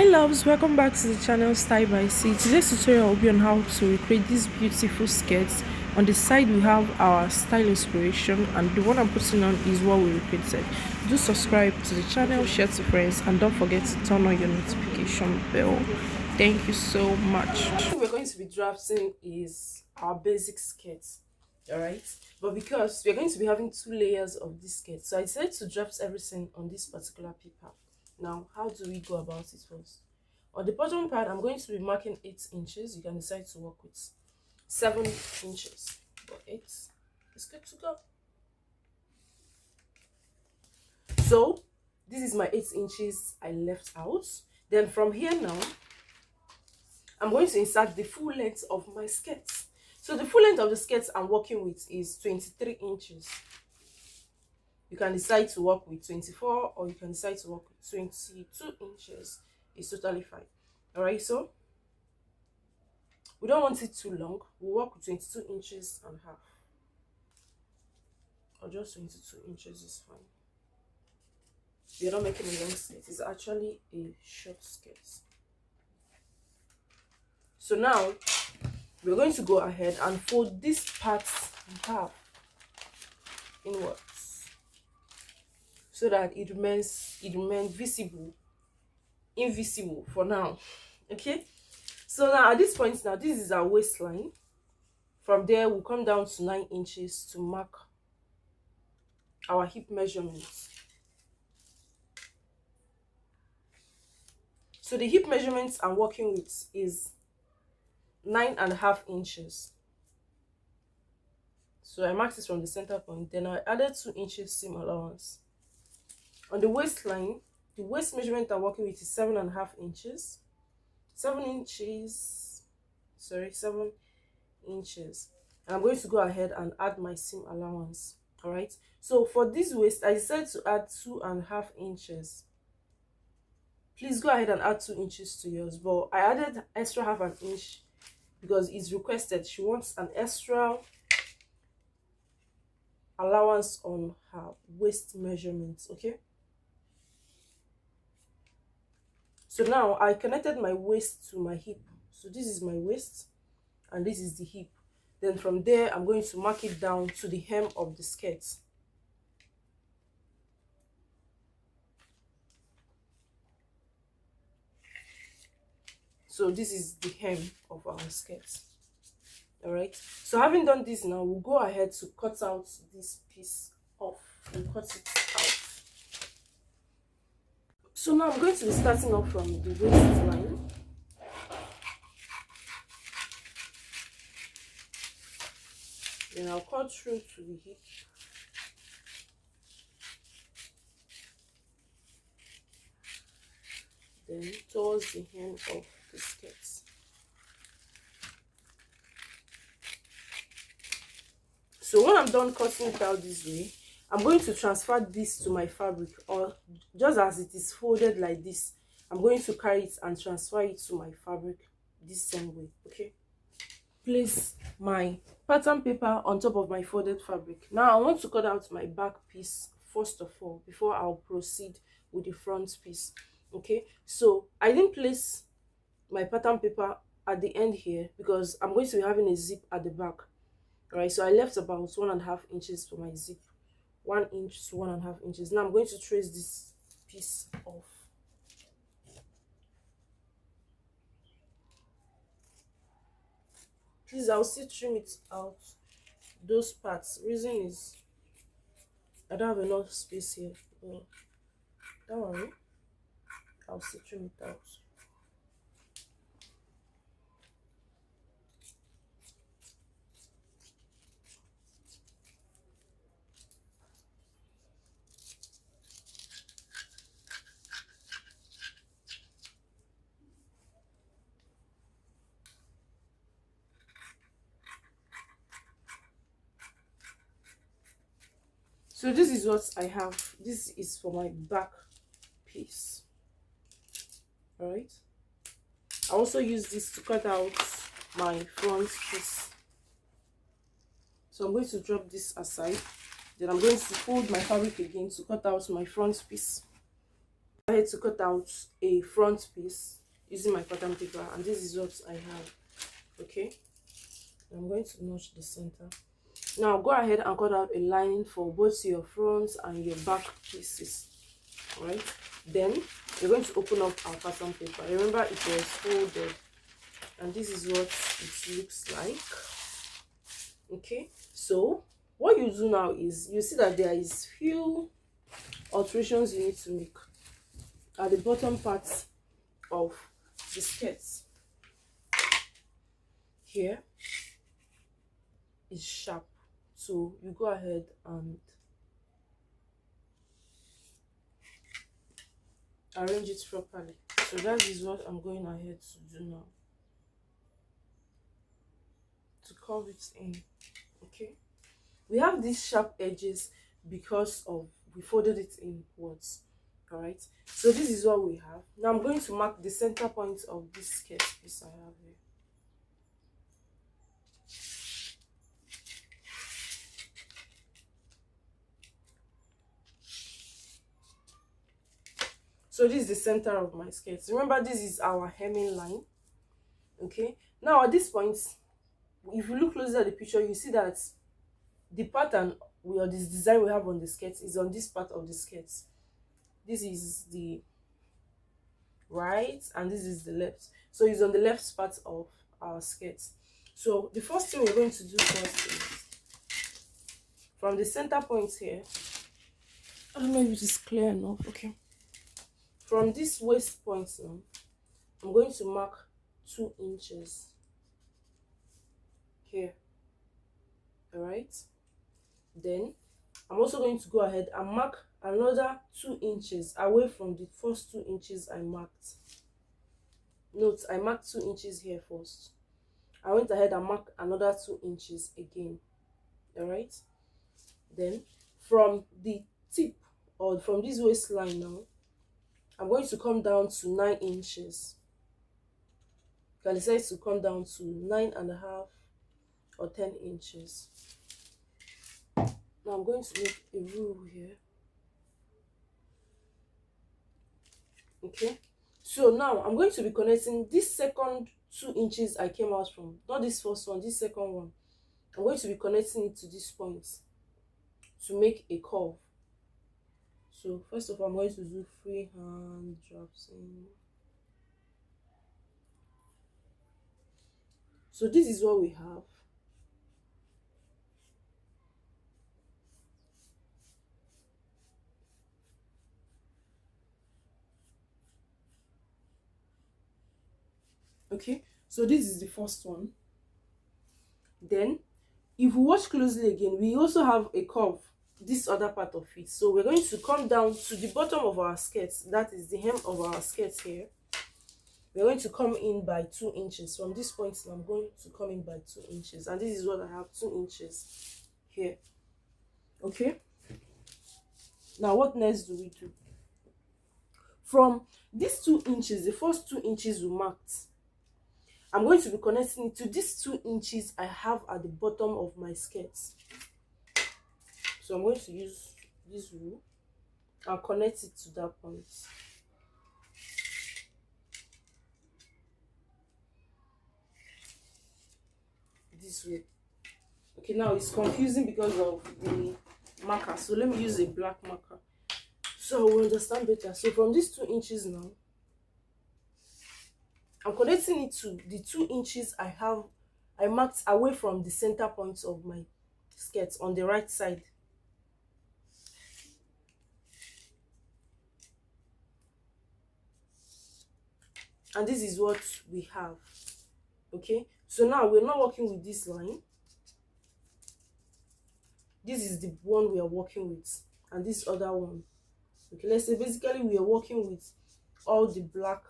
Hi loves, welcome back to the channel Style by C. Today's tutorial will be on how to recreate these beautiful skirts. On the side we have our style inspiration, and the one I'm putting on is what we recreated. Do subscribe to the channel, share to friends, and don't forget to turn on your notification bell. Thank you so much. What we're going to be drafting is our basic skirts. Alright, but because we're going to be having two layers of this skirt, so I decided to draft everything on this particular paper. Now, how do we go about it first? On the bottom part, I'm going to be marking 8 inches. You can decide to work with 7 inches, but 8 is good to go. So, this is my 8 inches I left out. Then from here now, I'm going to insert the full length of my skirt. So the full length of the skirt I'm working with is 23 inches. You can decide to work with 24 or you can decide to work with 22 inches. It's totally fine. Alright, so we don't want it too long. We'll work with 22 inches and half. Or just 22 inches is fine. We're not making a long skirt. It's actually a short skirt. So now we're going to go ahead and fold this part in half inwards so that it remains invisible for now. Okay, so now at this point, now this is our waistline. From there we'll come down to 9 inches to mark our hip measurements. So the hip measurements I'm working with is 9.5 inches. So I marked this from the center point, then I added 2 inches seam allowance. On the waistline, the waist measurement I'm working with is 7.5 inches. 7 inches. And I'm going to go ahead and add my seam allowance. Alright. So for this waist, I decided to add 2.5 inches. Please go ahead and add 2 inches to yours. But I added extra half an inch because it's requested. She wants an extra allowance on her waist measurements. Okay. So now I connected my waist to my hip. So this is my waist and this is the hip. Then from there, I'm going to mark it down to the hem of the skirt. So this is the hem of our skirt. Alright. So having done this now, we'll go ahead to cut out this piece off. We'll cut it out. So now I'm going to be starting off from the waistline. Then I'll cut through to the hip. Then towards the hem of the skirt. So when I'm done cutting it out this way, I'm going to transfer this to my fabric, or just as it is folded like this, I'm going to carry it and transfer it to my fabric this same way. Okay, place my pattern paper on top of my folded fabric. Now I want to cut out my back piece first of all before I'll proceed with the front piece. Okay, so I didn't place my pattern paper at the end here because I'm going to be having a zip at the back. Alright, so I left about 1.5 inches for my zip. 1 inch to 1.5 inches. Now I'm going to trace this piece off. Please, I'll still trim it out, those parts. Reason is I don't have enough space here. Don't worry, I'll still trim it out. So this is what I have. This is for my back piece. Alright, I also use this to cut out my front piece. So I'm going to drop this aside. Then I'm going to fold my fabric again to cut out my front piece. I had to cut out a front piece using my pattern paper, and this is what I have. Okay, I'm going to notch the center. Now go ahead and cut out a lining for both your front and your back pieces. All right, then we're going to open up our pattern paper. Remember, it was folded, and this is what it looks like. Okay, so what you do now is you see that there is few alterations you need to make at the bottom part of the skirt. Here is sharp, so you go ahead and arrange it properly. So that is what I'm going ahead to do now, to curve it in. Okay, we have these sharp edges because of we folded it inwards. All right, so this is what we have. Now I'm going to mark the center point of this skirt piece I have here. So this is the center of my skirt. Remember, this is our hemming line. Okay, now at this point, if you look closely at the picture, you see that the pattern or this design we have on the skirt is on this part of the skirt. This is the right and this is the left, so it's on the left part of our skirt. So the first thing we're going to do first is from the center point here, I don't know if it is clear enough. Okay, from this waist point now, I'm going to mark 2 inches here. All right, then I'm also going to go ahead and mark another 2 inches away from the first 2 inches I marked. Note, I marked 2 inches here first. I went ahead and marked another 2 inches again. All right, then from the tip or from this waistline now, I'm going to come down to 9 inches. You can decide to come down to 9.5 or 10 inches. Now I'm going to make a rule here. Okay, so now I'm going to be connecting this second 2 inches I came out from, not this first one, this second one. I'm going to be connecting it to this point to make a curve. So first of all, I'm going to do freehand drops in. So this is what we have. Okay, so this is the first one. Then if we watch closely again, we also have a curve, this other part of it. So we're going to come down to the bottom of our skirt, that is the hem of our skirt here. We're going to come in by 2 inches. From this point, I'm going to come in by 2 inches, and this is what I have, 2 inches here. Okay, now what next do we do? From these 2 inches, the first 2 inches we marked, I'm going to be connecting it to these 2 inches I have at the bottom of my skirt. So I'm going to use this rule and connect it to that point. This way. Okay, now it's confusing because of the marker, so let me use a black marker so we'll understand better. So from these 2 inches now, I'm connecting it to the 2 inches I marked away from the center point of my skirt on the right side. And this is what we have. Okay, so now we're not working with this line. This is the one we are working with, and this other one. Okay, let's say basically we are working with all the black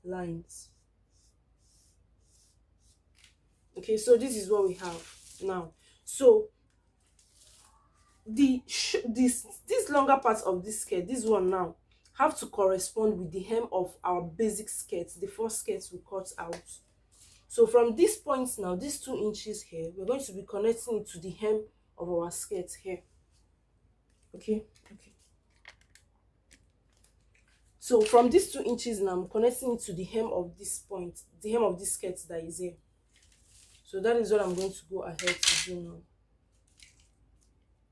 lines. Okay, so this is what we have now. So this longer part of this skirt, this one now, have to correspond with the hem of our basic skirt, the first skirt we cut out. So from this point now, these 2 inches here, we're going to be connecting it to the hem of our skirt here. Okay. So from these 2 inches now, I'm connecting it to the hem of this point, the hem of this skirt that is here. So that is what I'm going to go ahead to do now.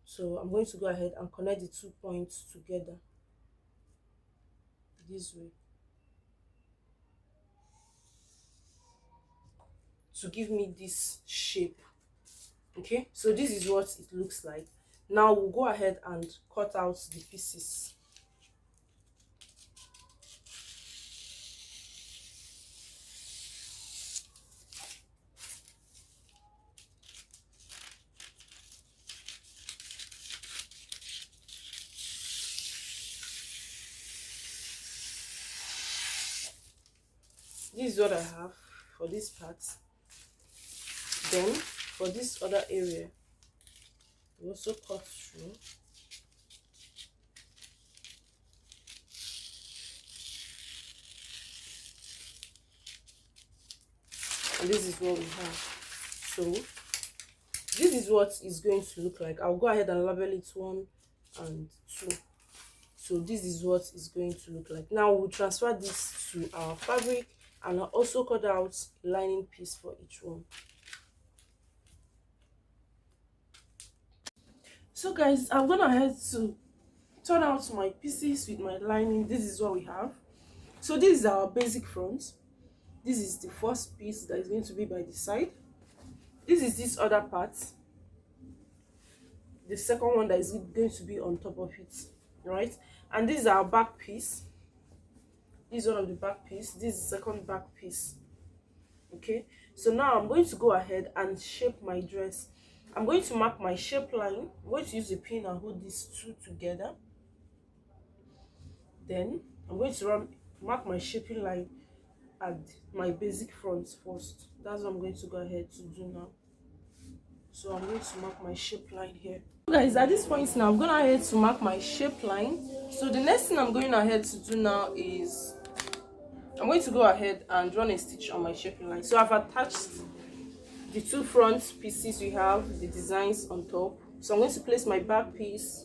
So I'm going to go ahead and connect the 2 points together this way to give me this shape. Okay, so this is what it looks like. Now we'll go ahead and cut out the pieces. This is what I have for this part. Then for this other area, we also cut through. And this is what we have. So this is what it's going to look like. I'll go ahead and label it 1 and 2. So this is what it's going to look like. Now we'll transfer this to our fabric, and I'll also cut out a lining piece for each one. So guys, I'm gonna head to turn out my pieces with my lining. This is what we have. So this is our basic front. This is the first piece that is going to be by the side. This is this other part, the second one that is going to be on top of it, right? And this is our back piece. This is one of the back piece. This is the second back piece. Okay, so now I'm going to go ahead and shape my dress. I'm going to mark my shape line. I'm going to use a pin and hold these two together. Then I'm going to mark my shaping line at my basic front first. That's what I'm going to go ahead to do now. So I'm going to mark my shape line here. Guys, at this point now, I'm going ahead to mark my shape line. So the next thing I'm going ahead to do now is I'm going to go ahead and run a stitch on my shaping line. So I've attached the 2 front pieces we have, the designs on top. So I'm going to place my back piece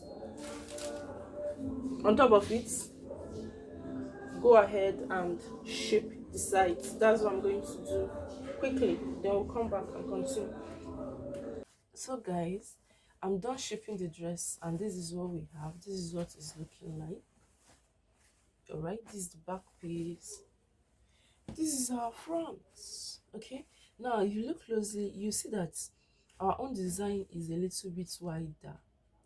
on top of it. Go ahead and shape the sides. That's what I'm going to do quickly. Then we'll come back and continue. So guys, I'm done shaping the dress, and this is what we have. This is what it's looking like. Alright, this is the back piece. This is our front. Okay, now if you look closely, you see that our own design is a little bit wider.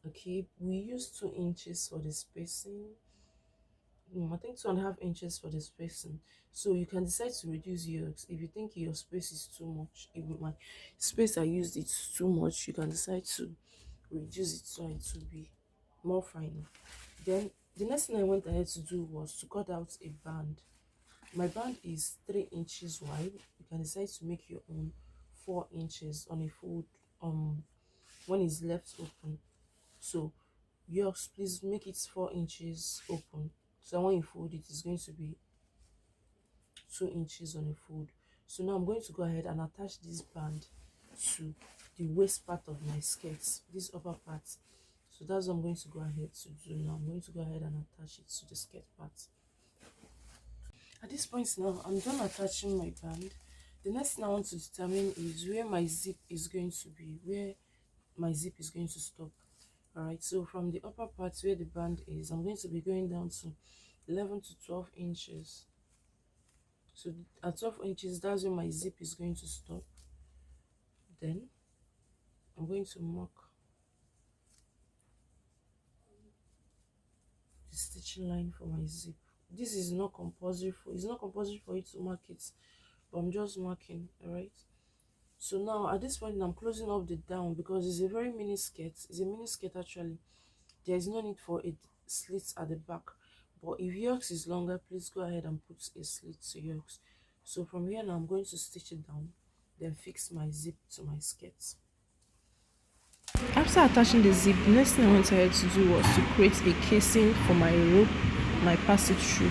Okay, we use 2 inches for the spacing. I think 2.5 inches for the spacing. So you can decide to reduce yours if you think your space is too much. If my space I used it's too much, you can decide to reduce it so it will be more final. Then the next thing I went ahead to do was to cut out a band. My band is 3 inches wide. You can decide to make your own 4 inches on a fold when it's left open. So yours, please make it 4 inches open. So when you fold it, it's going to be 2 inches on a fold. So now I'm going to go ahead and attach this band to the waist part of my skirt, this upper part. So that's what I'm going to go ahead to do now. I'm going to go ahead and attach it to the skirt part. At this point now, I'm done attaching my band. The next thing I want to determine is where my zip is going to be, where my zip is going to stop. Alright, so from the upper part where the band is, I'm going to be going down to 11 to 12 inches. So at 12 inches, that's where my zip is going to stop. Then I'm going to mark the stitching line for my zip. This is not compulsory for it's not compulsory for you to mark it, but I'm just marking. All right, so now at this point I'm closing up the down because it's a very mini skirt. It's a mini skirt actually. There is no need for a slit at the back, but if yours is longer, please go ahead and put a slit to yours. So from here now I'm going to stitch it down, then fix my zip to my skirt. After attaching the zip, the next thing I went ahead to do was to create a casing for my rope, my pass it through.